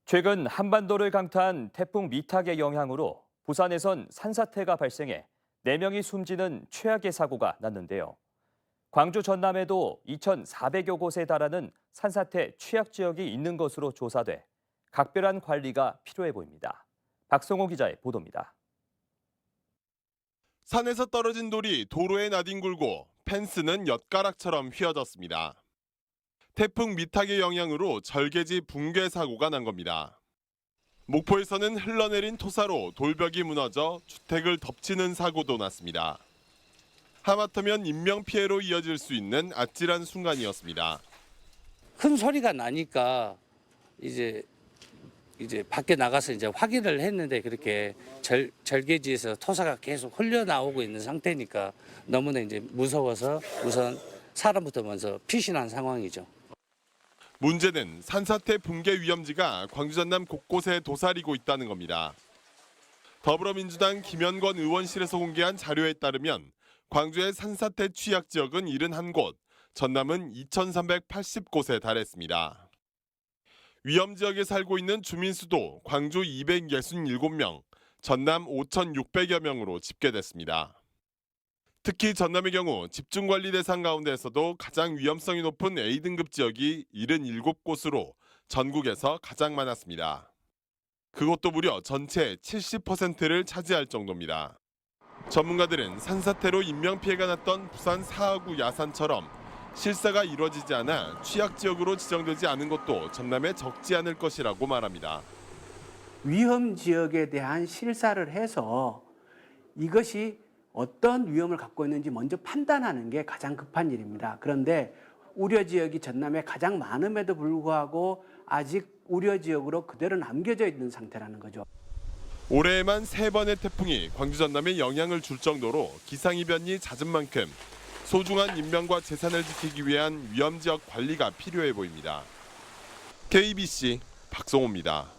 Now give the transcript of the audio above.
최근 한반도를 강타한 태풍 미탁의 영향으로 부산에선 산사태가 발생해 4명이 숨지는 최악의 사고가 났는데요. 광주 전남에도 2,400여 곳에 달하는 산사태 취약 지역이 있는 것으로 조사돼 각별한 관리가 필요해 보입니다. 박성호 기자의 보도입니다. 산에서 떨어진 돌이 도로에 나뒹굴고 펜스는 엿가락처럼 휘어졌습니다. 태풍 미탁의 영향으로 절개지 붕괴 사고가 난 겁니다. 목포에서는 흘러내린 토사로 돌벽이 무너져 주택을 덮치는 사고도 났습니다. 하마터면 인명피해로 이어질 수 있는 아찔한 순간이었습니다. 큰 소리가 나니까 이제 밖에 나가서 확인을 했는데 그렇게 절개지에서 토사가 계속 흘러나오고 있는 상태니까 너무나 무서워서 우선 사람부터 먼저 피신한 상황이죠. 문제는 산사태 붕괴 위험지가 광주 전남 곳곳에 도사리고 있다는 겁니다. 더불어민주당 김현권 의원실에서 공개한 자료에 따르면 광주의 산사태 취약 지역은 71곳, 전남은 2,380곳에 달했습니다. 위험 지역에 살고 있는 주민 수도 광주 267명, 전남 5,600여 명으로 집계됐습니다. 특히 전남의 경우 집중관리 대상 가운데에서도 가장 위험성이 높은 A등급 지역이 77곳으로 전국에서 가장 많았습니다. 그것도 무려 전체 70%를 차지할 정도입니다. 전문가들은 산사태로 인명피해가 났던 부산 사하구 야산처럼 실사가 이루어지지 않아 취약지역으로 지정되지 않은 것도 전남에 적지 않을 것이라고 말합니다. 위험 지역에 대한 실사를 해서 이것이 어떤 위험을 갖고 있는지 먼저 판단하는 게 가장 급한 일입니다. 그런데 우려 지역이 전남에 가장 많음에도 불구하고 아직 우려 지역으로 그대로 남겨져 있는 상태라는 거죠. 올해에만 3번의 태풍이 광주 전남에 영향을 줄 정도로 기상이변이 잦은 만큼 소중한 인명과 재산을 지키기 위한 위험지역 관리가 필요해 보입니다. KBC 박성호입니다.